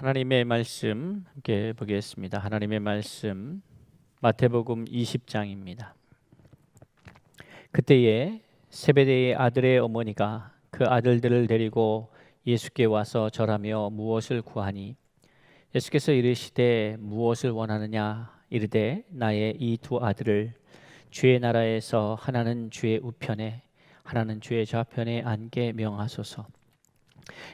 하나님의 말씀 함께 보겠습니다. 하나님의 말씀 마태복음 20장입니다. 그때에 세베대의 아들의 어머니가 그 아들들을 데리고 예수께 와서 절하며 무엇을 구하니 예수께서 이르시되 무엇을 원하느냐 이르되 나의 이 두 아들을 주의 나라에서 하나는 주의 우편에 하나는 주의 좌편에 앉게 명하소서.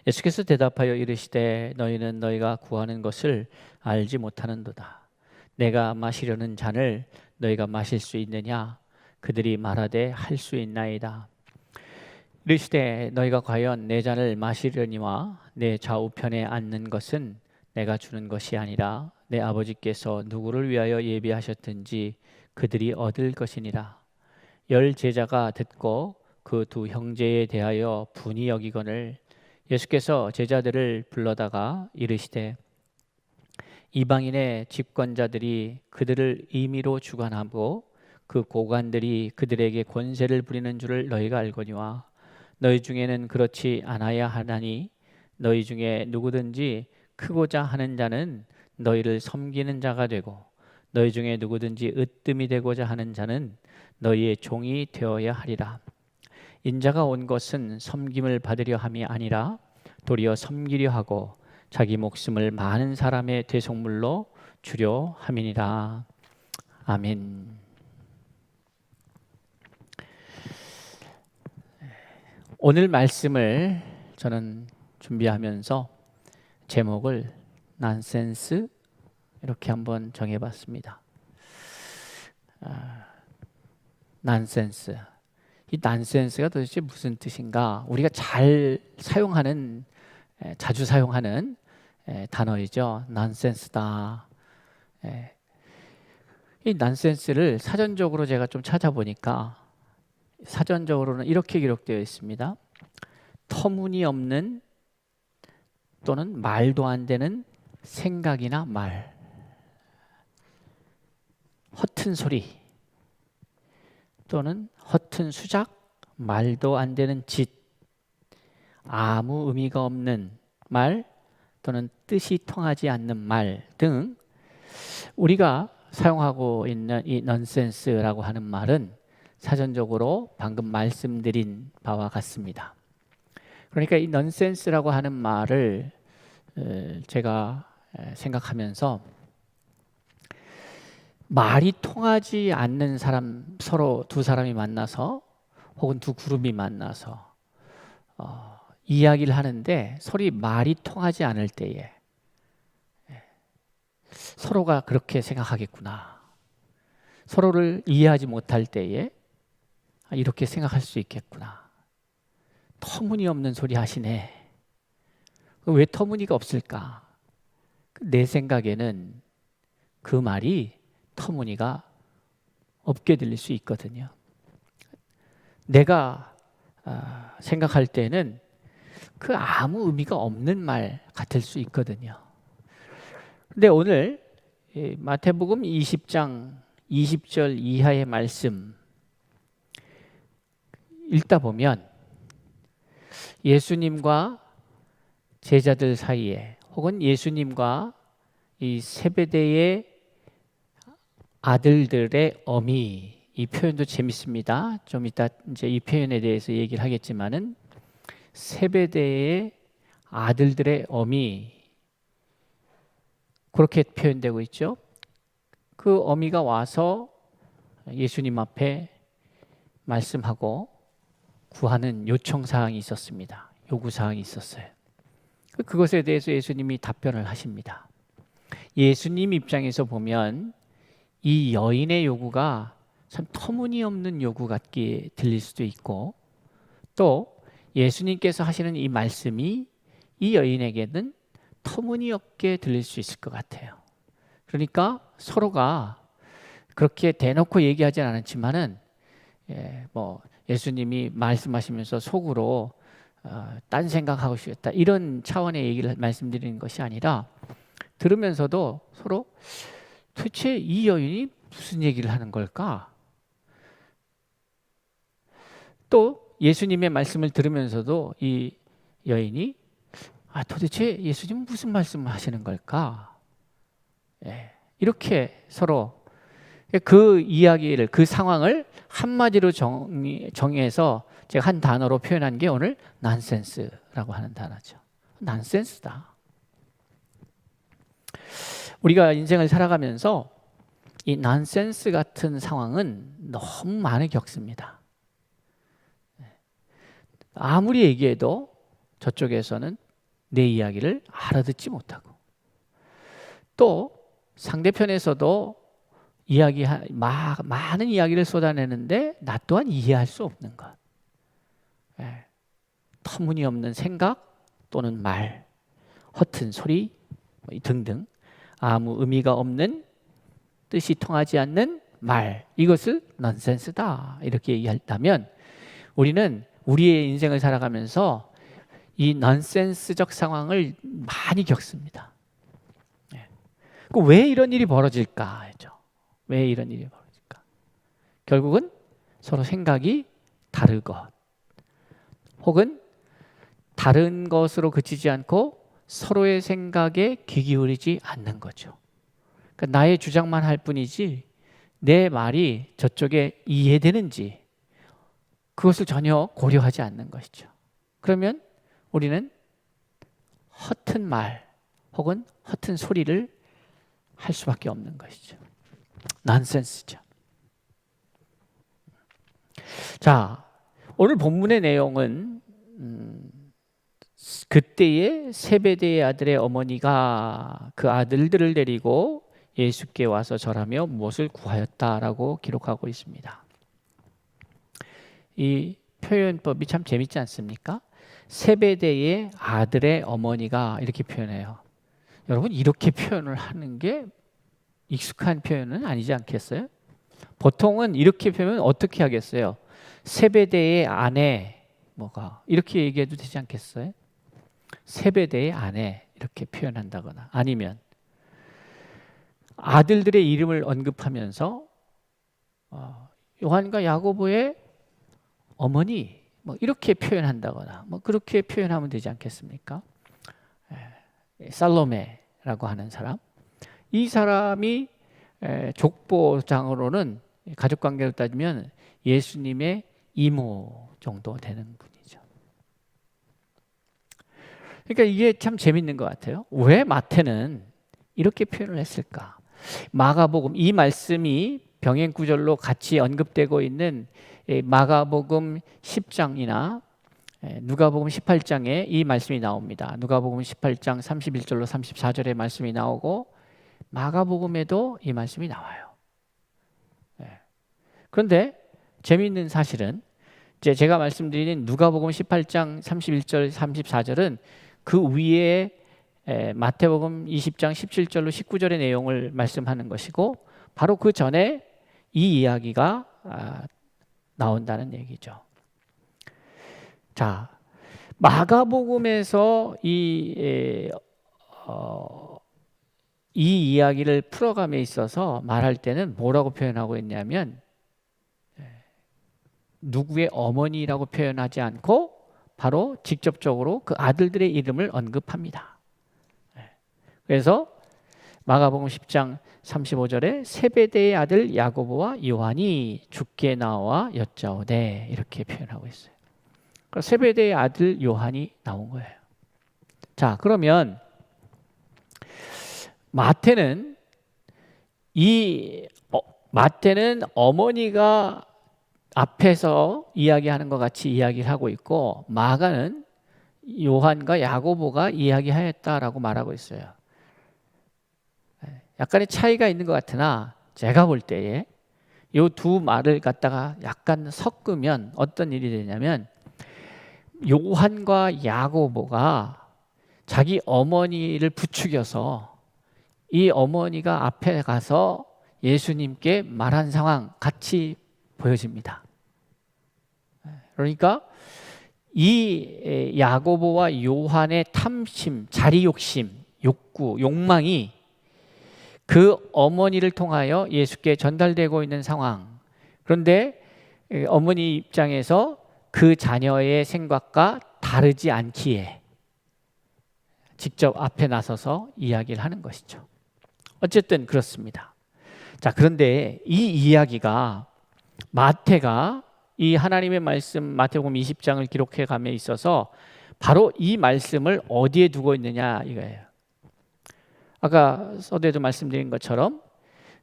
예수께서 대답하여 이르시되 너희는 너희가 구하는 것을 알지 못하는도다. 내가 마시려는 잔을 너희가 마실 수 있느냐? 그들이 말하되 할 수 있나이다. 이르시되 너희가 과연 내 잔을 마시려니와 내 좌우편에 앉는 것은 내가 주는 것이 아니라 내 아버지께서 누구를 위하여 예비하셨든지 그들이 얻을 것이니라. 열 제자가 듣고 그 두 형제에 대하여 분이 여기거늘 예수께서 제자들을 불러다가 이르시되 이방인의 집권자들이 그들을 임의로 주관하고 그 고관들이 그들에게 권세를 부리는 줄을 너희가 알거니와 너희 중에는 그렇지 않아야 하나니 너희 중에 누구든지 크고자 하는 자는 너희를 섬기는 자가 되고 너희 중에 누구든지 으뜸이 되고자 하는 자는 너희의 종이 되어야 하리라. 인자가 온 것은 섬김을 받으려 함이 아니라 도리어 섬기려 하고 자기 목숨을 많은 사람의 대속물로 주려 함이니라. 아멘. 오늘 말씀을 저는 준비하면서 제목을 난센스 이렇게 한번 정해봤습니다. 난센스. 이 난센스가 도대체 무슨 뜻인가? 우리가 자주 사용하는 단어이죠. 난센스다. 이 난센스를 사전적으로 제가 좀 찾아보니까 사전적으로는 이렇게 기록되어 있습니다. 터무니없는 또는 말도 안 되는 생각이나 말, 허튼 소리 또는 허튼 수작, 말도 안 되는 짓, 아무 의미가 없는 말 또는 뜻이 통하지 않는 말 등 우리가 사용하고 있는 이 넌센스라고 하는 말은 사전적으로 방금 말씀드린 바와 같습니다. 그러니까 이 넌센스라고 하는 말을 제가 생각하면서 말이 통하지 않는 사람, 서로 두 사람이 만나서 혹은 두 그룹이 만나서 이야기를 하는데 서로 말이 통하지 않을 때에 서로가 그렇게 생각하겠구나. 서로를 이해하지 못할 때에 이렇게 생각할 수 있겠구나. 터무니없는 소리 하시네. 왜 터무니가 없을까? 내 생각에는 그 말이 터무니가 없게 들릴 수 있거든요. 내가 생각할 때는 그 아무 의미가 없는 말 같을 수 있거든요. 근데 오늘 마태복음 20장 20절 이하의 말씀 읽다 보면 예수님과 제자들 사이에 혹은 예수님과 이 세베대의 아들들의 어미, 이 표현도 재밌습니다. 좀 이따 이제 이 표현에 대해서 얘기를 하겠지만은 세베대의 아들들의 어미 그렇게 표현되고 있죠. 그 어미가 와서 예수님 앞에 말씀하고 구하는 요청사항이 있었습니다. 요구사항이 있었어요. 그것에 대해서 예수님이 답변을 하십니다. 예수님 입장에서 보면 이 여인의 요구가 참 터무니없는 요구 같게 들릴 수도 있고 또 예수님께서 하시는 이 말씀이 이 여인에게는 터무니없게 들릴 수 있을 것 같아요. 그러니까 서로가 그렇게 대놓고 얘기하진 않았지만은 예수님이 말씀하시면서 속으로 딴 생각하고 싶다 이런 차원의 얘기를 말씀드리는 것이 아니라 들으면서도 서로 도대체 이 여인이 무슨 얘기를 하는 걸까? 또 예수님의 말씀을 들으면서도 이 여인이 도대체 예수님은 무슨 말씀을 하시는 걸까? 이렇게 서로 그 이야기를, 그 상황을 한마디로 정의해서 제가 한 단어로 표현한 게 오늘 난센스라고 하는 단어죠. 난센스다. 우리가 인생을 살아가면서 이 난센스 같은 상황은 너무 많이 겪습니다. 아무리 얘기해도 저쪽에서는 내 이야기를 알아듣지 못하고, 또 상대편에서도 많은 이야기를 쏟아내는데 나 또한 이해할 수 없는 것, 터무니없는 생각 또는 말, 허튼 소리 등등 아무 의미가 없는, 뜻이 통하지 않는 말, 이것을 넌센스다 이렇게 얘기한다면, 우리는 우리의 인생을 살아가면서 이 넌센스적 상황을 많이 겪습니다. 왜 이런 일이 벌어질까 했죠. 왜 이런 일이 벌어질까? 결국은 서로 생각이 다른 것, 혹은 다른 것으로 그치지 않고 서로의 생각에 귀 기울이지 않는 거죠. 그러니까 나의 주장만 할 뿐이지 내 말이 저쪽에 이해되는지 그것을 전혀 고려하지 않는 것이죠. 그러면 우리는 허튼 말 혹은 허튼 소리를 할 수밖에 없는 것이죠. 난센스죠. 자, 오늘 본문의 내용은 그때의 세베대의 아들의 어머니가 그 아들들을 데리고 예수께 와서 절하며 무엇을 구하였다라고 기록하고 있습니다. 이 표현법이 참 재밌지 않습니까? 세베대의 아들의 어머니가 이렇게 표현해요. 여러분, 이렇게 표현을 하는 게 익숙한 표현은 아니지 않겠어요? 보통은 이렇게 표현은 어떻게 하겠어요? 세베대의 아내 뭐가 이렇게 얘기해도 되지 않겠어요? 세베대의 아내 이렇게 표현한다거나, 아니면 아들들의 이름을 언급하면서 요한과 야고보의 어머니 뭐 이렇게 표현한다거나, 뭐 그렇게 표현하면 되지 않겠습니까? 살로메라고 하는 사람, 이 사람이 족보장으로는, 가족관계로 따지면 예수님의 이모 정도 되는 분이죠. 그러니까 이게 참 재밌는 것 같아요. 왜 마태는 이렇게 표현을 했을까? 마가복음, 이 말씀이 병행구절로 같이 언급되고 있는 마가복음 10장이나 누가복음 18장에 이 말씀이 나옵니다. 누가복음 18장 31절로 34절의 말씀이 나오고 마가복음에도 이 말씀이 나와요. 그런데 재미있는 사실은 제가 말씀드린 누가복음 18장 31절 34절은 그 위에 마태복음 20장 17절로 19절의 내용을 말씀하는 것이고, 바로 그 전에 이 이야기가 나온다는 얘기죠. 자, 마가복음에서 이 이야기를 풀어감에 있어서 말할 때는 뭐라고 표현하고 있냐면, 누구의 어머니라고 표현하지 않고 바로 직접적으로 그 아들들의 이름을 언급합니다. 그래서 마가복음 10장 35절에 세베대의 아들 야고보와 요한이 주께 나와 여짜오되 이렇게 표현하고 있어요. 그러니까 세베대의 아들 요한이 나온 거예요. 자, 그러면 마태는 어머니가 앞에서 이야기하는 것 같이 이야기를 하고 있고, 마가는 요한과 야고보가 이야기하였다라고 말하고 있어요. 약간의 차이가 있는 것 같으나 제가 볼 때에 이 두 말을 갖다가 약간 섞으면 어떤 일이 되냐면, 요한과 야고보가 자기 어머니를 부추겨서 이 어머니가 앞에 가서 예수님께 말한 상황 같이 보여집니다. 그러니까 이 야고보와 요한의 탐심, 자리욕심, 욕구, 욕망이 그 어머니를 통하여 예수께 전달되고 있는 상황. 그런데 어머니 입장에서 그 자녀의 생각과 다르지 않기에 직접 앞에 나서서 이야기를 하는 것이죠. 어쨌든 그렇습니다. 자, 그런데 이 이야기가 마태가 이 하나님의 말씀 마태복음 20장을 기록해 감에 있어서 바로 이 말씀을 어디에 두고 있느냐 이거예요. 아까 서두에도 말씀드린 것처럼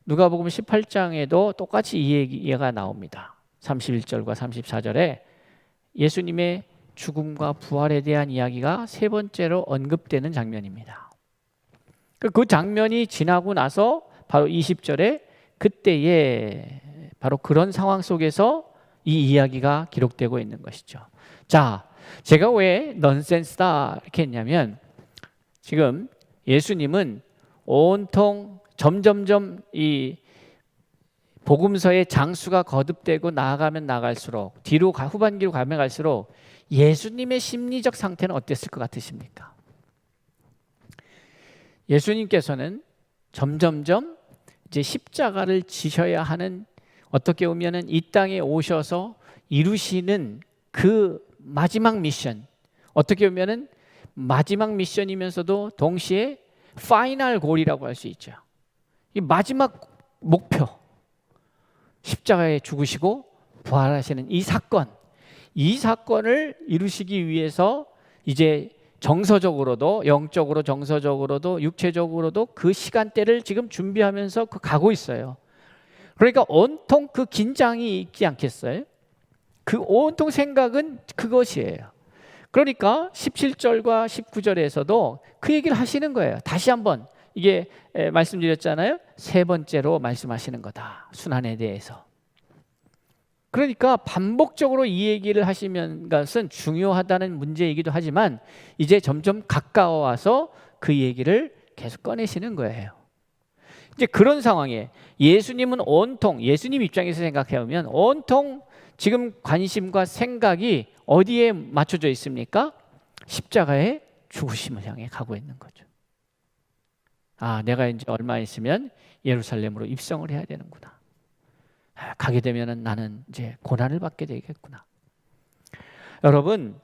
누가복음 18장에도 똑같이 이 얘기가 나옵니다. 31절과 34절에 예수님의 죽음과 부활에 대한 이야기가 세 번째로 언급되는 장면입니다. 그 장면이 지나고 나서 바로 20절에 그때에 바로 그런 상황 속에서 이 이야기가 기록되고 있는 것이죠. 자, 제가 왜 넌센스다 이렇게 했냐면 지금 예수님은 온통 점점점 이 복음서의 장수가 거듭되고 나아가면 나갈수록 뒤로 후반기로 가면 갈수록 예수님의 심리적 상태는 어땠을 것 같으십니까? 예수님께서는 점점점 이제 십자가를 지셔야 하는, 어떻게 보면은 이 땅에 오셔서 이루시는 그 마지막 미션, 어떻게 보면은 마지막 미션이면서도 동시에 파이널 골이라고 할 수 있죠. 이 마지막 목표, 십자가에 죽으시고 부활하시는 이 사건을 이루시기 위해서 이제 정서적으로도, 영적으로 정서적으로도 육체적으로도 그 시간대를 지금 준비하면서 가고 있어요. 그러니까 온통 그 긴장이 있지 않겠어요? 그 온통 생각은 그것이에요. 그러니까 17절과 19절에서도 그 얘기를 하시는 거예요. 다시 한번 이게 말씀드렸잖아요. 세 번째로 말씀하시는 거다, 순환에 대해서. 그러니까 반복적으로 이 얘기를 하시면 것은 중요하다는 문제이기도 하지만 이제 점점 가까워와서 그 얘기를 계속 꺼내시는 거예요. 이제 그런 상황에 예수님은 온통, 예수님 입장에서 생각해보면 온통 지금 관심과 생각이 어디에 맞춰져 있습니까? 십자가의 죽으심을 향해 가고 있는 거죠. 아, 내가 이제 얼마 있으면 예루살렘으로 입성을 해야 되는구나. 가게 되면은 나는 이제 고난을 받게 되겠구나. 여러분,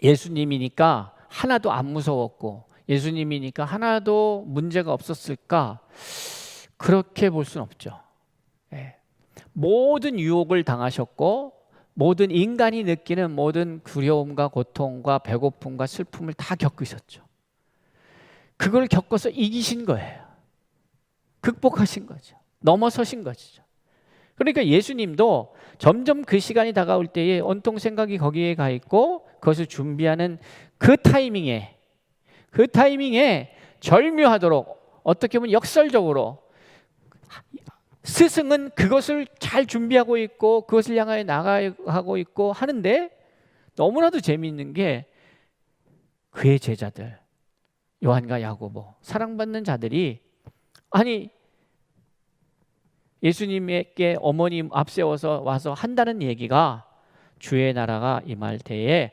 예수님이니까 하나도 안 무서웠고 예수님이니까 하나도 문제가 없었을까? 그렇게 볼 수는 없죠. 모든 유혹을 당하셨고 모든 인간이 느끼는 모든 두려움과 고통과 배고픔과 슬픔을 다 겪으셨죠. 그걸 겪어서 이기신 거예요. 극복하신 거죠. 넘어서신 거죠. 그러니까 예수님도 점점 그 시간이 다가올 때에 온통 생각이 거기에 가 있고 그것을 준비하는 그 타이밍에 절묘하도록, 어떻게 보면 역설적으로 스승은 그것을 잘 준비하고 있고 그것을 향하여 나가고 있고 하는데, 너무나도 재미있는 게 그의 제자들 요한과 야고보, 사랑받는 자들이, 아니 예수님에게 어머님 앞세워서 와서 한다는 얘기가 주의 나라가 임할 때에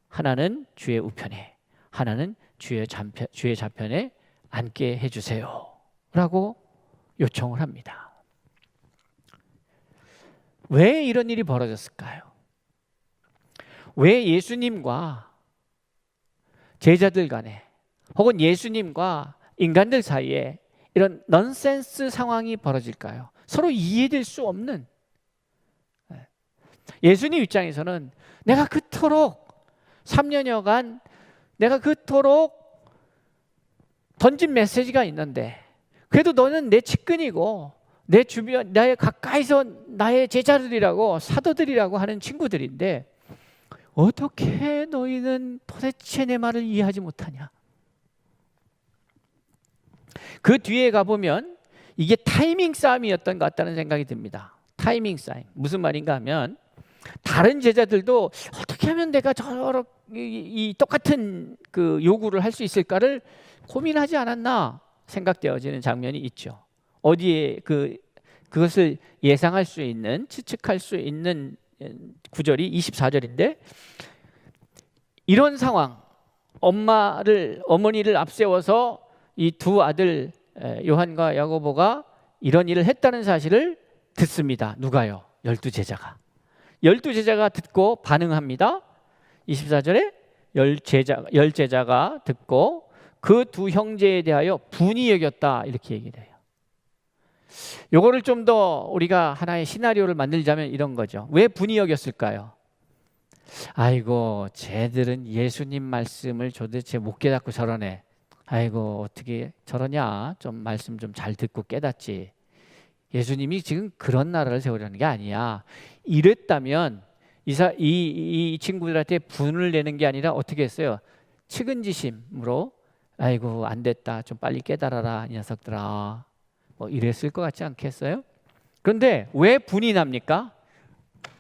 하나는 주의 우편에, 하나는 주의 좌편에 앉게 해주세요 라고 요청을 합니다. 왜 이런 일이 벌어졌을까요? 왜 예수님과 제자들 간에 혹은 예수님과 인간들 사이에 이런 넌센스 상황이 벌어질까요? 서로 이해될 수 없는. 예수님 입장에서는 내가 그토록 3년여간 내가 그토록 던진 메시지가 있는데, 그래도 너는 내 측근이고 내 주변, 나의 가까이서 나의 제자들이라고, 사도들이라고 하는 친구들인데 어떻게 너희는 도대체 내 말을 이해하지 못하냐? 그 뒤에 가보면 이게 타이밍 싸움이었던 것 같다는 생각이 듭니다. 타이밍 싸움. 무슨 말인가 하면 다른 제자들도 어떻게 하면 내가 이 똑같은 그 요구를 할 수 있을까를 고민하지 않았나 생각되어지는 장면이 있죠. 어디에 그것을 예상할 수 있는, 추측할 수 있는 구절이 24절인데, 이런 상황, 어머니를 앞세워서 이 두 아들 요한과 야고보가 이런 일을 했다는 사실을 듣습니다. 누가요? 12제자가 듣고 반응합니다. 24절에 열 제자가 듣고 그 두 형제에 대하여 분이 여겼다 이렇게 얘기를 해요. 요거를 좀 더 우리가 하나의 시나리오를 만들자면 이런 거죠. 왜 분이 여겼을까요? 아이고 쟤들은 예수님 말씀을 도대체 못 깨닫고 저러네. 아이고 어떻게 저러냐. 좀 말씀 좀 잘 듣고 깨닫지. 예수님이 지금 그런 나라를 세우려는 게 아니야. 이랬다면 이 친구들한테 분을 내는 게 아니라 어떻게 했어요? 측은지심으로 아이고 안 됐다. 좀 빨리 깨달아라 이 녀석들아. 뭐 이랬을 것 같지 않겠어요? 그런데 왜 분이 납니까?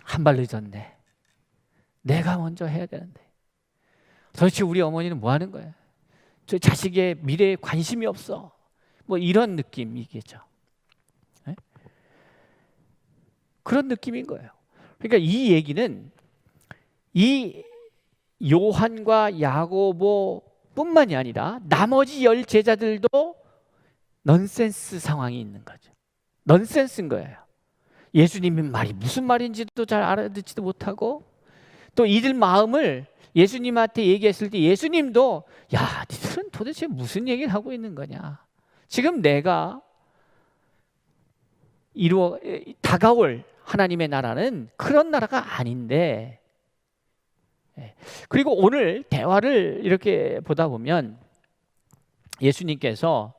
한 발 늦었네. 내가 먼저 해야 되는데. 도대체 우리 어머니는 뭐 하는 거야? 저 자식의 미래에 관심이 없어. 뭐 이런 느낌이겠죠. 네? 그런 느낌인 거예요. 그러니까 이 얘기는 이 요한과 야고보뿐만이 아니라 나머지 10 제자들도 넌센스 상황이 있는 거죠. 넌센스인 거예요. 예수님의 말이 무슨 말인지도 잘 알아듣지도 못하고 또 이들 마음을 예수님한테 얘기했을 때 예수님도 야, 니들은 도대체 무슨 얘기를 하고 있는 거냐. 지금 내가 다가올 하나님의 나라는 그런 나라가 아닌데. 그리고 오늘 대화를 이렇게 보다 보면 예수님께서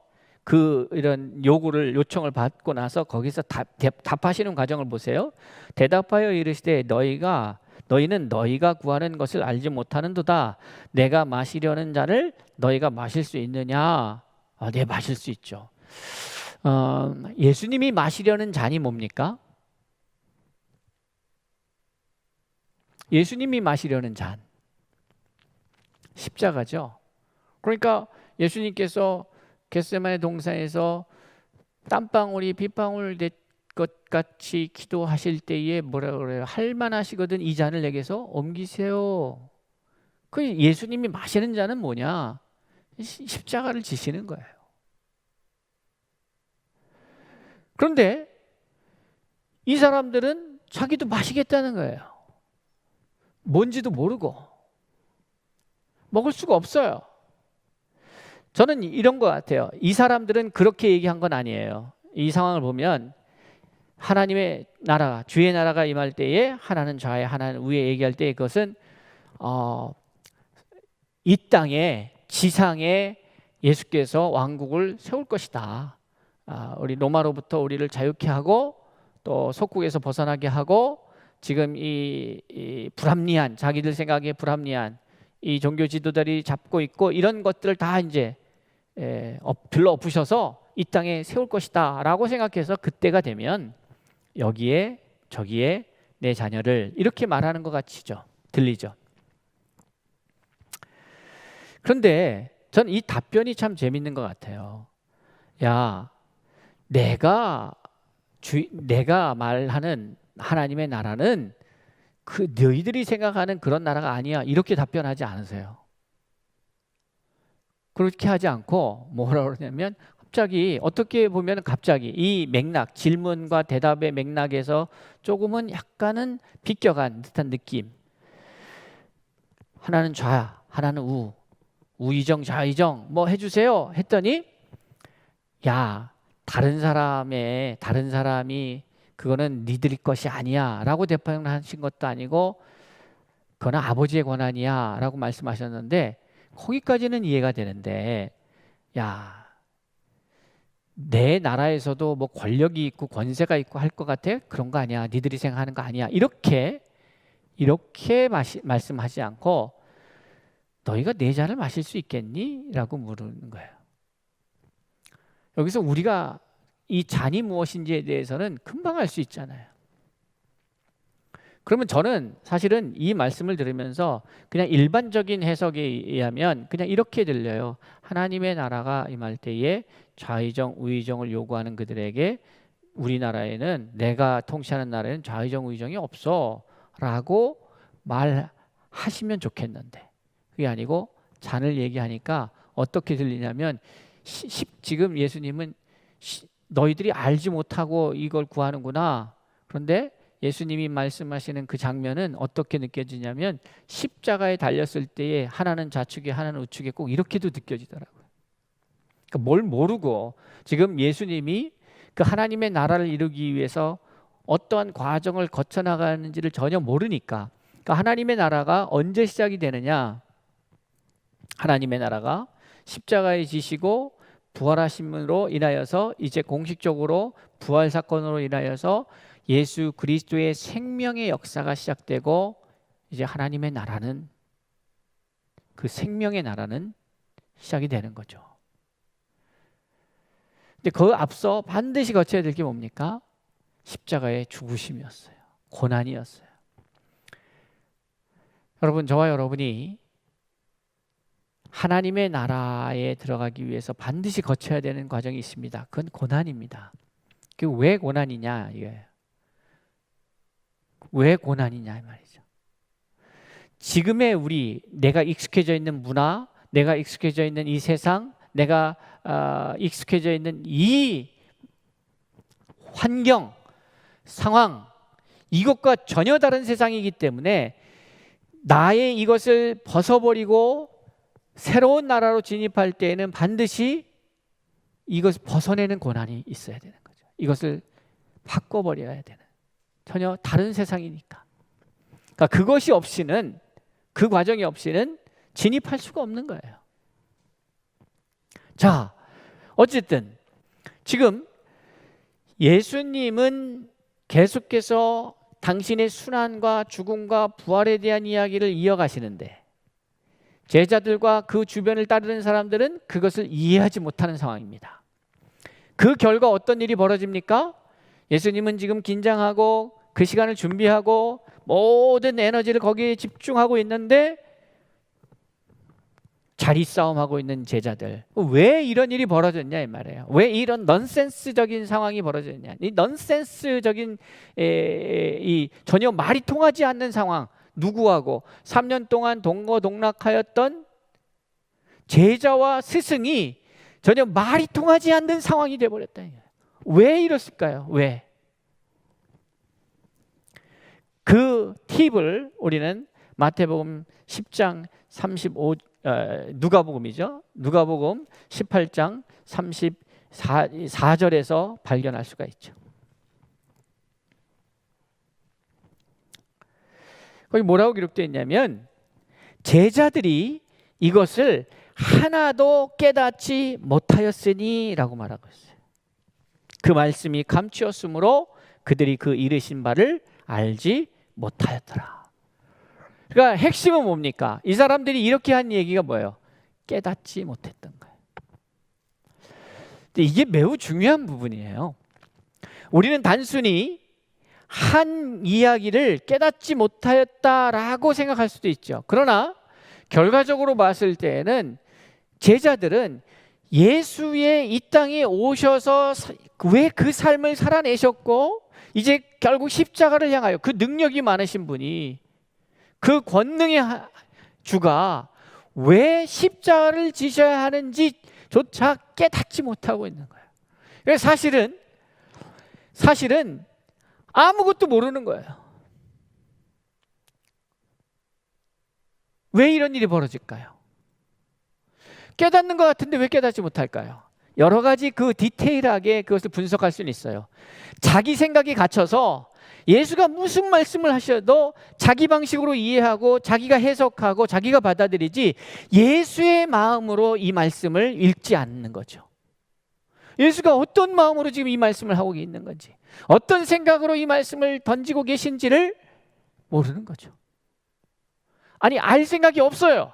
이런 요청을 받고 나서 거기서 답하시는 과정을 보세요. 대답하여 이르시되 너희는 너희가 구하는 것을 알지 못하는도다. 내가 마시려는 잔을 너희가 마실 수 있느냐? 네, 마실 수 있죠. 예수님이 마시려는 잔이 뭡니까? 예수님이 마시려는 잔, 십자가죠. 그러니까 예수님께서 겟세마네 동산에서 땀방울이 빗방울 될 것 같이 기도하실 때에 뭐라 그래요? 할만하시거든 이 잔을 내게서 옮기세요. 그 예수님이 마시는 잔은 뭐냐? 십자가를 지시는 거예요. 그런데 이 사람들은 자기도 마시겠다는 거예요. 뭔지도 모르고 먹을 수가 없어요. 저는 이런 것 같아요. 이 사람들은 그렇게 얘기한 건 아니에요. 이 상황을 보면 하나님의 나라, 주의 나라가 임할 때에 하나는 좌에 하나는 우에 얘기할 때 그것은 이 땅에 지상에 예수께서 왕국을 세울 것이다. 우리 로마로부터 우리를 자유케 하고 또 속국에서 벗어나게 하고 지금 이 불합리한 자기들 생각에 불합리한 이 종교 지도자들이 잡고 있고 이런 것들을 다 이제 들러 엎으셔서 이 땅에 세울 것이다 라고 생각해서 그때가 되면 여기에 저기에 내 자녀를 이렇게 말하는 것 같이죠. 들리죠. 그런데 전 이 답변이 참 재밌는 것 같아요. 야, 내가 말하는 하나님의 나라는 그 너희들이 생각하는 그런 나라가 아니야. 이렇게 답변하지 않으세요. 그렇게 하지 않고 뭐라고 그러냐면 갑자기 어떻게 보면 갑자기 이 맥락, 질문과 대답의 맥락에서 조금은 약간은 비껴간 듯한 느낌. 하나는 좌, 하나는 우이정, 좌이정 뭐 해주세요 했더니 야, 다른 사람이 그거는 니들이 것이 아니야 라고 대표하신 것도 아니고 그거는 아버지의 권한이야 라고 말씀하셨는데 거기까지는 이해가 되는데 야, 내 나라에서도 뭐 권력이 있고 권세가 있고 할 것 같아? 그런 거 아니야. 니들이 생각하는 거 아니야. 이렇게 말씀하지 않고 너희가 내 잔을 마실 수 있겠니? 라고 물은 거예요. 여기서 우리가 이 잔이 무엇인지에 대해서는 금방 알 수 있잖아요. 그러면 저는 사실은 이 말씀을 들으면서 그냥 일반적인 해석에 의하면 그냥 이렇게 들려요. 하나님의 나라가 임할 때에 좌의정, 우의정을 요구하는 그들에게 우리나라에는 내가 통치하는 나라에는 좌의정, 우의정이 없어 라고 말하시면 좋겠는데 그게 아니고 잔을 얘기하니까 어떻게 들리냐면 지금 예수님은 너희들이 알지 못하고 이걸 구하는구나. 그런데 예수님이 말씀하시는 그 장면은 어떻게 느껴지냐면 십자가에 달렸을 때에 하나는 좌측에 하나는 우측에 꼭 이렇게도 느껴지더라고요. 그러니까 뭘 모르고 지금 예수님이 그 하나님의 나라를 이루기 위해서 어떠한 과정을 거쳐 나가는지를 전혀 모르니까, 그러니까 하나님의 나라가 언제 시작이 되느냐, 하나님의 나라가 십자가에 지시고 부활하심으로 인하여서 이제 공식적으로 부활 사건으로 인하여서 예수 그리스도의 생명의 역사가 시작되고, 이제 하나님의 나라는, 그 생명의 나라는 시작이 되는 거죠. 근데 그 앞서 반드시 거쳐야 될 게 뭡니까? 십자가의 죽으심이었어요. 고난이었어요. 여러분, 저와 여러분이 하나님의 나라에 들어가기 위해서 반드시 거쳐야 되는 과정이 있습니다. 그건 고난입니다. 그 왜 고난이냐 이거예요. 왜 고난이냐 이 말이죠. 지금의 우리, 내가 익숙해져 있는 문화, 내가 익숙해져 있는 이 세상, 내가 익숙해져 있는 이 환경, 상황, 이것과 전혀 다른 세상이기 때문에 나의 이것을 벗어버리고 새로운 나라로 진입할 때에는 반드시 이것을 벗어내는 고난이 있어야 되는 거죠. 이것을 바꿔버려야 되는, 전혀 다른 세상이니까. 그러니까 그것이 없이는, 그 과정이 없이는 진입할 수가 없는 거예요. 자, 어쨌든 지금 예수님은 계속해서 당신의 순환과 죽음과 부활에 대한 이야기를 이어가시는데, 제자들과 그 주변을 따르는 사람들은 그것을 이해하지 못하는 상황입니다. 그 결과 어떤 일이 벌어집니까? 예수님은 지금 긴장하고 그 시간을 준비하고 모든 에너지를 거기에 집중하고 있는데, 자리 싸움하고 있는 제자들, 왜 이런 일이 벌어졌냐 이 말이에요. 왜 이런 넌센스적인 상황이 벌어졌냐. 이 넌센스적인 이 전혀 말이 통하지 않는 상황, 누구하고 3년 동안 동거동락하였던 제자와 스승이 전혀 말이 통하지 않는 상황이 되어버렸다. 왜 이랬을까요? 왜? 그 팁을 우리는 마태복음 10장 35, 누가복음이죠. 누가복음 18장 34절에서 발견할 수가 있죠. 거기 뭐라고 기록되어 있냐면, 제자들이 이것을 하나도 깨닫지 못하였으니 라고 말하고 있어요. 그 말씀이 감추었으므로 그들이 그 이르신 바를 알지 못하였더라. 그러니까 핵심은 뭡니까? 이 사람들이 이렇게 한 얘기가 뭐예요? 깨닫지 못했던 거예요. 근데 이게 매우 중요한 부분이에요. 우리는 단순히 한 이야기를 깨닫지 못하였다라고 생각할 수도 있죠. 그러나 결과적으로 봤을 때에는 제자들은 예수의 이 땅에 오셔서 왜 그 삶을 살아내셨고, 이제 결국 십자가를 향하여 그 능력이 많으신 분이, 그 권능의 주가 왜 십자가를 지셔야 하는지조차 깨닫지 못하고 있는 거예요. 그래서 사실은 아무것도 모르는 거예요. 왜 이런 일이 벌어질까요? 깨닫는 것 같은데 왜 깨닫지 못할까요? 여러 가지 그 디테일하게 그것을 분석할 수는 있어요. 자기 생각이 갇혀서 예수가 무슨 말씀을 하셔도 자기 방식으로 이해하고 자기가 해석하고 자기가 받아들이지, 예수의 마음으로 이 말씀을 읽지 않는 거죠. 예수가 어떤 마음으로 지금 이 말씀을 하고 있는 건지, 어떤 생각으로 이 말씀을 던지고 계신지를 모르는 거죠. 아니, 알 생각이 없어요.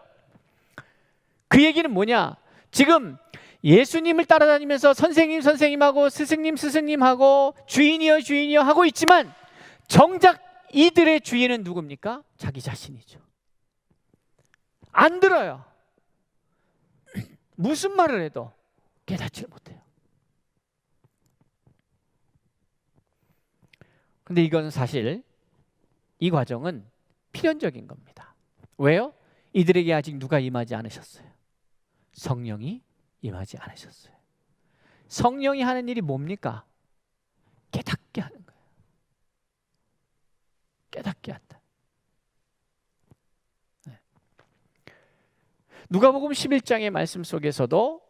그 얘기는 뭐냐? 지금 예수님을 따라다니면서 선생님하고 스승님하고 주인이여 하고 있지만, 정작 이들의 주인은 누굽니까? 자기 자신이죠. 안 들어요. 무슨 말을 해도 깨닫지를 못해요. 근데 이건 사실, 이 과정은 필연적인 겁니다. 왜요? 이들에게 아직 누가 임하지 않으셨어요. 성령이 임하지 않으셨어요. 성령이 하는 일이 뭡니까? 깨닫게 하는 거예요. 깨닫게 한다. 누가복음 11장의 말씀 속에서도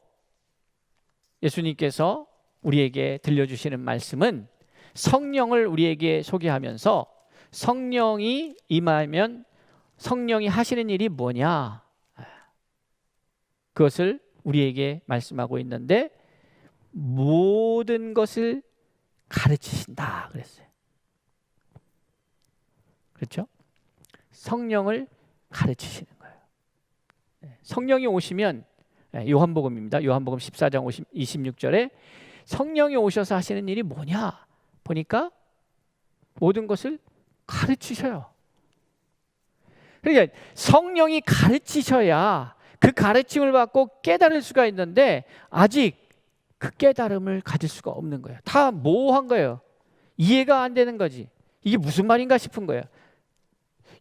예수님께서 우리에게 들려주시는 말씀은 성령을 우리에게 소개하면서 성령이 임하면 성령이 하시는 일이 뭐냐, 그것을 우리에게 말씀하고 있는데 모든 것을 가르치신다 그랬어요. 그렇죠? 성령을 가르치시는 거예요. 성령이 오시면, 요한복음입니다. 요한복음 14장 26절에 성령이 오셔서 하시는 일이 뭐냐 보니까 모든 것을 가르치셔요. 그러니까 성령이 가르치셔야 그 가르침을 받고 깨달을 수가 있는데 아직 그 깨달음을 가질 수가 없는 거예요. 다 모호한 거예요. 이해가 안 되는 거지. 이게 무슨 말인가 싶은 거예요.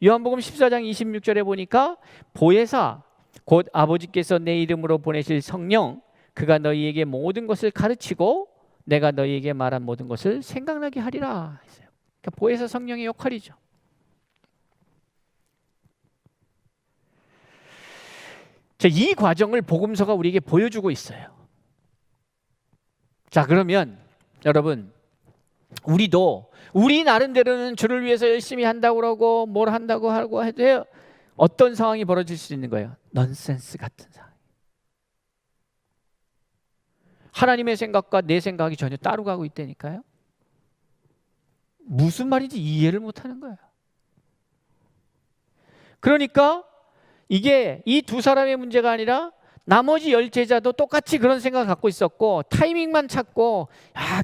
요한복음 14장 26절에 보니까 보혜사 곧 아버지께서 내 이름으로 보내실 성령, 그가 너희에게 모든 것을 가르치고 내가 너희에게 말한 모든 것을 생각나게 하리라 했어요. 그러니까 보혜사 성령의 역할이죠. 자, 이 과정을 복음서가 우리에게 보여주고 있어요. 자, 그러면 여러분, 우리도 우리 나름대로는 주를 위해서 열심히 한다고 그러고 뭘 한다고 하고 해도 어떤 상황이 벌어질 수 있는 거예요? 넌센스 같은 상황. 하나님의 생각과 내 생각이 전혀 따로 가고 있다니까요. 무슨 말인지 이해를 못하는 거예요. 그러니까 이게 이 두 사람의 문제가 아니라 나머지 10제자도 똑같이 그런 생각을 갖고 있었고 타이밍만 찾고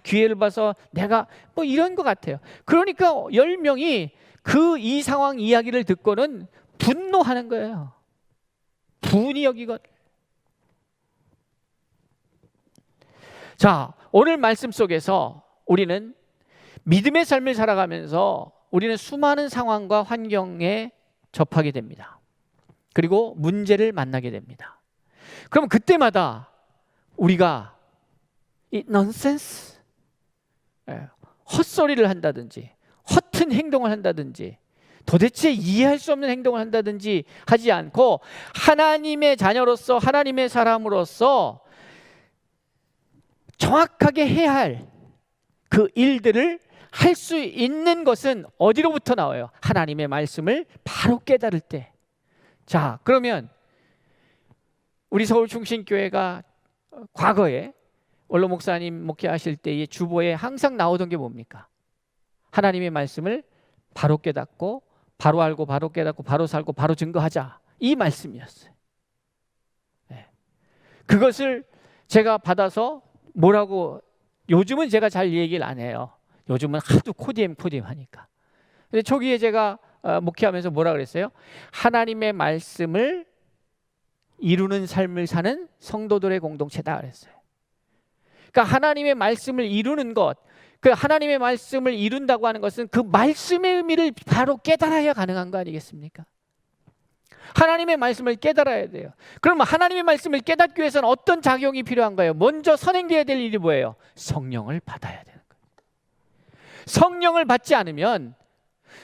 기회를 봐서 내가 뭐 이런 것 같아요. 그러니까 10명이 이 상황 이야기를 듣고는 분노하는 거예요. 분이 여기거든. 자, 오늘 말씀 속에서 우리는 믿음의 삶을 살아가면서 우리는 수많은 상황과 환경에 접하게 됩니다. 그리고 문제를 만나게 됩니다. 그럼 그때마다 우리가 이 넌센스, 헛소리를 한다든지 허튼 행동을 한다든지 도대체 이해할 수 없는 행동을 한다든지 하지 않고 하나님의 자녀로서 하나님의 사람으로서 정확하게 해야 할 그 일들을 할 수 있는 것은 어디로부터 나와요? 하나님의 말씀을 바로 깨달을 때. 자, 그러면 우리 서울충신교회가 과거에 원로 목사님 목회하실 때의 주보에 항상 나오던 게 뭡니까? 하나님의 말씀을 바로 깨닫고 바로 알고 바로 깨닫고 바로 살고 바로 증거하자, 이 말씀이었어요. 그것을 제가 받아서 뭐라고, 요즘은 제가 잘 얘기를 안 해요. 요즘은 하도 코디엠 하니까. 근데 초기에 제가 목회하면서 뭐라 그랬어요? 하나님의 말씀을 이루는 삶을 사는 성도들의 공동체다 그랬어요. 그러니까 하나님의 말씀을 이루는 것, 그 하나님의 말씀을 이룬다고 하는 것은 그 말씀의 의미를 바로 깨달아야 가능한 거 아니겠습니까? 하나님의 말씀을 깨달아야 돼요. 그러면 하나님의 말씀을 깨닫기 위해서는 어떤 작용이 필요한가요? 먼저 선행되어야 될 일이 뭐예요? 성령을 받아야 되는 거예요. 성령을 받지 않으면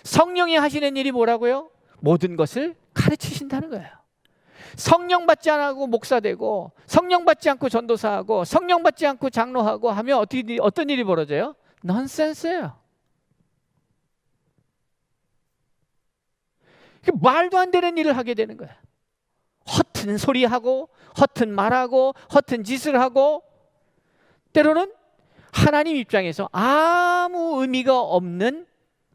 성령이 하시는 일이 뭐라고요? 모든 것을 가르치신다는 거예요. 성령 받지 않고 목사되고 성령 받지 않고 전도사하고 성령 받지 않고 장로하고 하면 어떤 일이 벌어져요? 넌센스예요. 말도 안 되는 일을 하게 되는 거야. 허튼 소리하고 허튼 말하고 허튼 짓을 하고 때로는 하나님 입장에서 아무 의미가 없는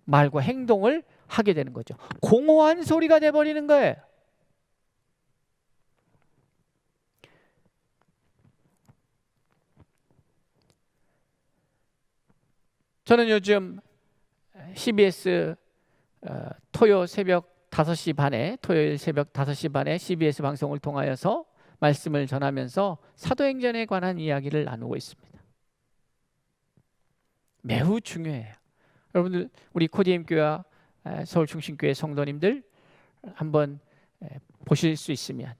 말과 행동을 하게 되는 거죠. 공허한 소리가 돼버리는 거예요. 저는 요즘 CBS 토요일 새벽 5시 반에 CBS 방송을 통하여서 말씀을 전하면서 사도행전에 관한 이야기를 나누고 있습니다. 매우 중요해요. 여러분들, 우리 코디엠 교회와 서울충신교회 성도님들 한번 보실 수 있으면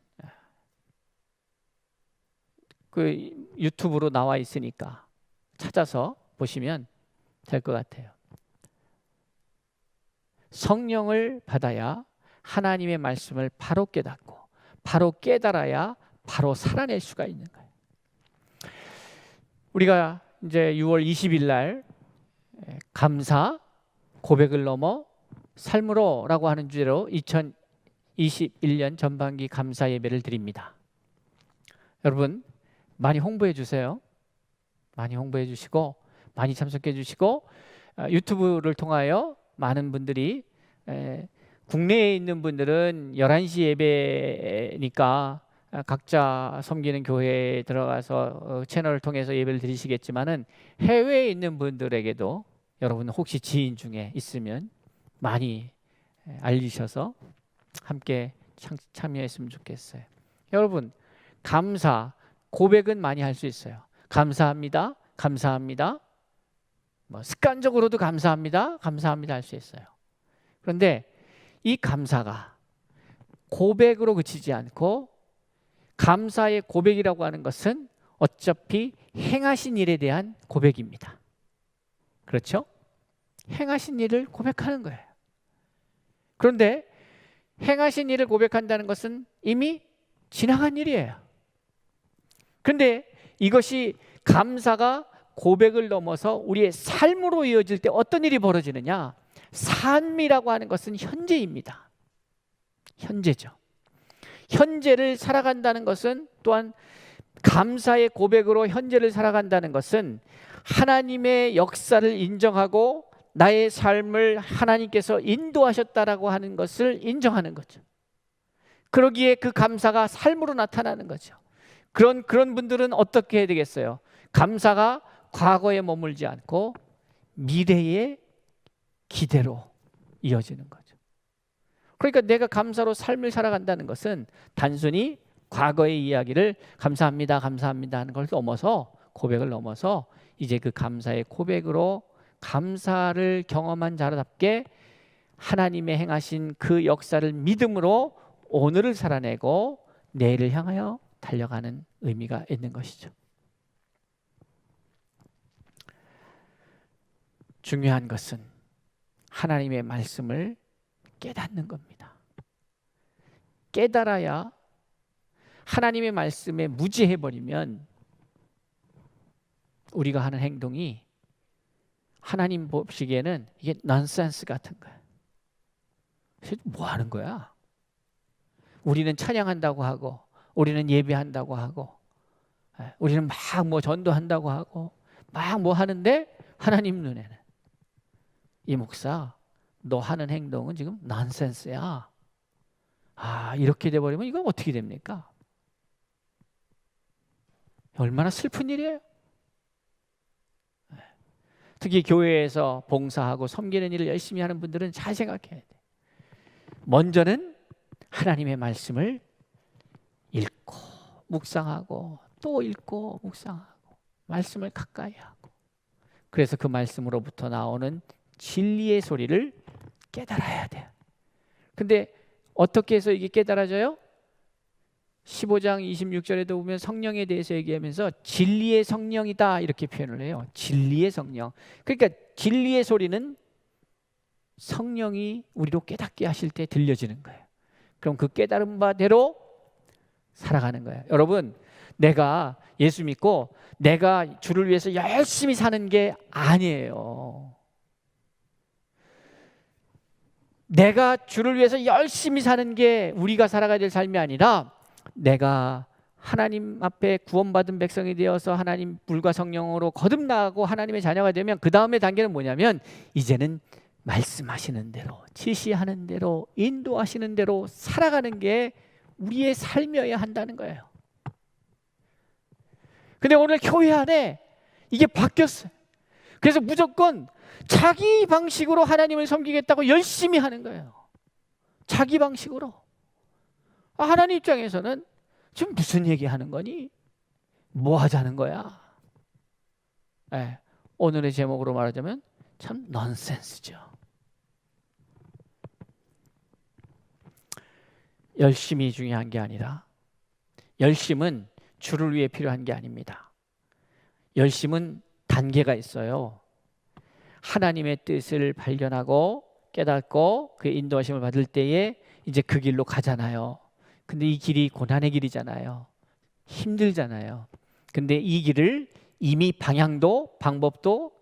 그 유튜브로 나와 있으니까 찾아서 보시면 될 것 같아요. 성령을 받아야 하나님의 말씀을 바로 깨닫고 바로 깨달아야 바로 살아낼 수가 있는 거예요. 우리가 이제 6월 20일 날 감사, 고백을 넘어 삶으로라고 하는 주제로 2021년 전반기 감사 예배를 드립니다. 여러분 많이 홍보해 주세요. 많이 홍보해 주시고 많이 참석해 주시고 유튜브를 통하여 많은 분들이 국내에 있는 분들은 11시 예배니까 각자 섬기는 교회에 들어가서 채널을 통해서 예배를 드리시겠지만은 해외에 있는 분들에게도 여러분 혹시 지인 중에 있으면 많이 알리셔서 함께 참여했으면 좋겠어요. 여러분 감사, 고백은 많이 할 수 있어요. 감사합니다. 감사합니다. 뭐 습관적으로도 감사합니다. 감사합니다 할 수 있어요. 그런데 이 감사가 고백으로 그치지 않고 감사의 고백이라고 하는 것은 어차피 행하신 일에 대한 고백입니다. 그렇죠? 행하신 일을 고백하는 거예요. 그런데 행하신 일을 고백한다는 것은 이미 지나간 일이에요. 그런데 이것이 감사가 고백을 넘어서 우리의 삶으로 이어질 때 어떤 일이 벌어지느냐? 삶이라고 하는 것은 현재입니다. 현재죠. 현재를 살아간다는 것은 또한 감사의 고백으로 현재를 살아간다는 것은 하나님의 역사를 인정하고 나의 삶을 하나님께서 인도하셨다라고 하는 것을 인정하는 거죠. 그러기에 그 감사가 삶으로 나타나는 거죠. 그런 분들은 어떻게 해야 되겠어요? 감사가 과거에 머물지 않고 미래의 기대로 이어지는 거죠. 그러니까 내가 감사로 삶을 살아간다는 것은 단순히 과거의 이야기를 감사합니다, 감사합니다 하는 걸 넘어서 고백을 넘어서 이제 그 감사의 고백으로 감사를 경험한 자답게 하나님의 행하신 그 역사를 믿음으로 오늘을 살아내고 내일을 향하여 달려가는 의미가 있는 것이죠. 중요한 것은 하나님의 말씀을 깨닫는 겁니다. 깨달아야 하나님의 말씀에 무지해버리면 우리가 하는 행동이 하나님 보시기에는 이게 넌센스 같은 거야. 뭐 하는 거야? 우리는 찬양한다고 하고 우리는 예배한다고 하고 우리는 막 뭐 전도한다고 하고 막 뭐 하는데 하나님 눈에는 이 목사 너 하는 행동은 지금 넌센스야. 이렇게 돼버리면 이건 어떻게 됩니까? 얼마나 슬픈 일이에요. 특히 교회에서 봉사하고 섬기는 일을 열심히 하는 분들은 잘 생각해야 돼. 먼저는 하나님의 말씀을 읽고 묵상하고 또 읽고 묵상하고 말씀을 가까이 하고 그래서 그 말씀으로부터 나오는 진리의 소리를 깨달아야 돼요. 근데 어떻게 해서 이게 깨달아져요? 15장 26절에도 보면 성령에 대해서 얘기하면서 진리의 성령이다 이렇게 표현을 해요. 진리의 성령. 그러니까 진리의 소리는 성령이 우리로 깨닫게 하실 때 들려지는 거예요. 그럼 그 깨달은 바대로 살아가는 거예요. 여러분, 내가 예수 믿고 내가 주를 위해서 열심히 사는 게 아니에요. 내가 주를 위해서 열심히 사는 게 우리가 살아가야 될 삶이 아니라 내가 하나님 앞에 구원받은 백성이 되어서 하나님 불과 성령으로 거듭나고 하나님의 자녀가 되면 그 다음의 단계는 뭐냐면 이제는 말씀하시는 대로 지시하는 대로 인도하시는 대로 살아가는 게 우리의 삶이어야 한다는 거예요. 근데 오늘 교회 안에 이게 바뀌었어요. 그래서 무조건 자기 방식으로 하나님을 섬기겠다고 열심히 하는 거예요. 자기 방식으로. 하나님 입장에서는 지금 무슨 얘기하는 거니? 뭐 하자는 거야? 오늘의 제목으로 말하자면 참 넌센스죠. 열심이 중요한 게 아니라 열심은 주를 위해 필요한 게 아닙니다. 열심은 단계가 있어요. 하나님의 뜻을 발견하고 깨닫고 그 인도하심을 받을 때에 이제 그 길로 가잖아요. 근데 이 길이 고난의 길이잖아요. 힘들잖아요. 근데 이 길을 이미 방향도 방법도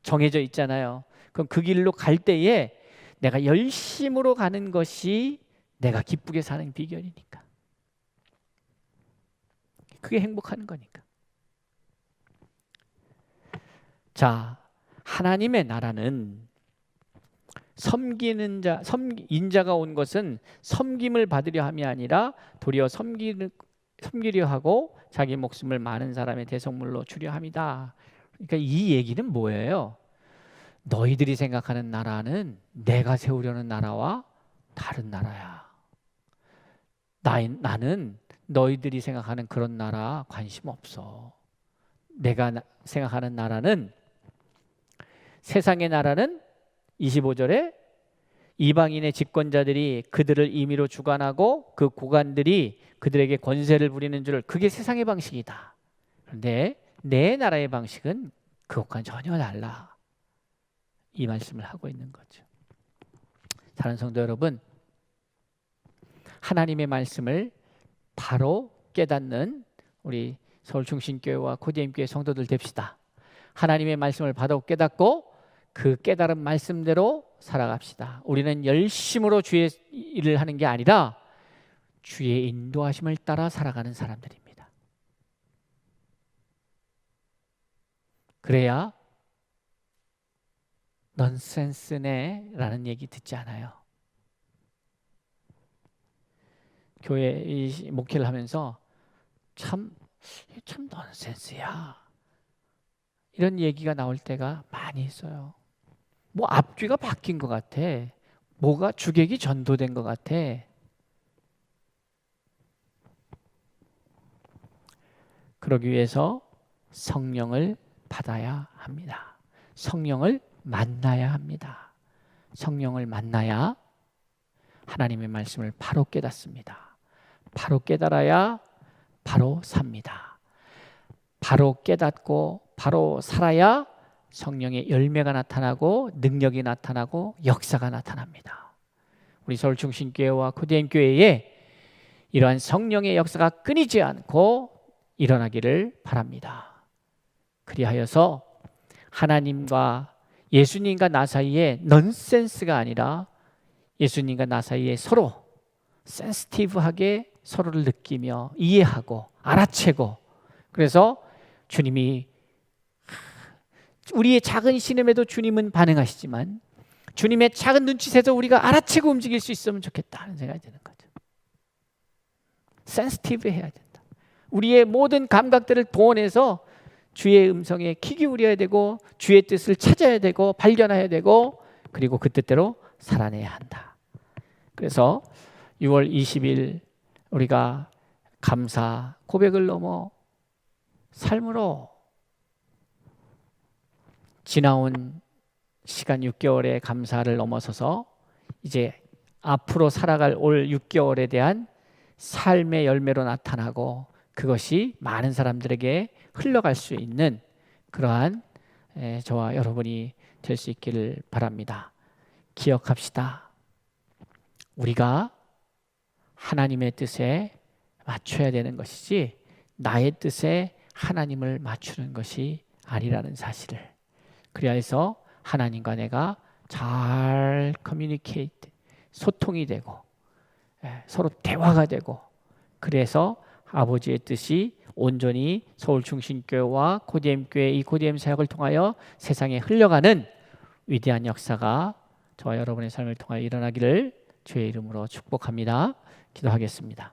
정해져 있잖아요. 그럼 그 길로 갈 때에 내가 열심으로 가는 것이 내가 기쁘게 사는 비결이니까. 그게 행복한 거니까. 자, 하나님의 나라는 섬기는 자, 인자가 온 것은 섬김을 받으려 함이 아니라 도리어 섬기려 하고 자기 목숨을 많은 사람의 대속물로 주려 함이다. 그러니까 이 얘기는 뭐예요? 너희들이 생각하는 나라는 내가 세우려는 나라와 다른 나라야. 나는 너희들이 생각하는 그런 나라 관심 없어. 내가 생각하는 나라는, 세상의 나라는 25절에 이방인의 집권자들이 그들을 임의로 주관하고 그 고관들이 그들에게 권세를 부리는 줄, 그게 세상의 방식이다. 그런데 내 나라의 방식은 그것과는 전혀 달라. 이 말씀을 하고 있는 거죠. 사랑하는 성도 여러분, 하나님의 말씀을 바로 깨닫는 우리 서울중심교회와 코디엠교회 성도들 됩시다. 하나님의 말씀을 바로 깨닫고 그 깨달은 말씀대로 살아갑시다. 우리는 열심으로 주의 일을 하는 게 아니라 주의 인도하심을 따라 살아가는 사람들입니다. 그래야 넌센스네 라는 얘기 듣지 않아요. 교회 목회를 하면서 참 넌센스야 이런 얘기가 나올 때가 많이 있어요. 뭐 앞뒤가 바뀐 것 같아. 뭐가 주객이 전도된 것 같아. 그러기 위해서 성령을 받아야 합니다. 성령을 만나야 합니다. 성령을 만나야 하나님의 말씀을 바로 깨닫습니다. 바로 깨달아야 바로 삽니다. 바로 깨닫고 바로 살아야 성령의 열매가 나타나고 능력이 나타나고 역사가 나타납니다. 우리 서울중심교회와 코디엠교회에 이러한 성령의 역사가 끊이지 않고 일어나기를 바랍니다. 그리하여서 하나님과 예수님과 나 사이에 넌센스가 아니라 예수님과 나 사이에 서로 센시티브하게 서로를 느끼며 이해하고 알아채고, 그래서 주님이 우리의 작은 신음에도 주님은 반응하시지만 주님의 작은 눈짓에도 우리가 알아채고 움직일 수 있으면 좋겠다는 생각이 드는 거죠. 센시티브 해야 된다. 우리의 모든 감각들을 동원해서 주의 음성에 귀 기울여야 되고 주의 뜻을 찾아야 되고 발견해야 되고 그리고 그 뜻대로 살아내야 한다. 그래서 6월 20일 우리가 감사 고백을 넘어 삶으로 지나온 시간 6개월의 감사를 넘어서서 이제 앞으로 살아갈 올 6개월에 대한 삶의 열매로 나타나고 그것이 많은 사람들에게 흘러갈 수 있는 그러한 저와 여러분이 될 수 있기를 바랍니다. 기억합시다. 우리가 하나님의 뜻에 맞춰야 되는 것이지 나의 뜻에 하나님을 맞추는 것이 아니라는 사실을, 그리하여서 하나님과 내가 잘 커뮤니케이트, 소통이 되고 서로 대화가 되고, 그래서 아버지의 뜻이 온전히 서울중심교회와 코디엠교회 이 코디엠 사역을 통하여 세상에 흘러가는 위대한 역사가 저와 여러분의 삶을 통하여 일어나기를 주의 이름으로 축복합니다. 기도하겠습니다.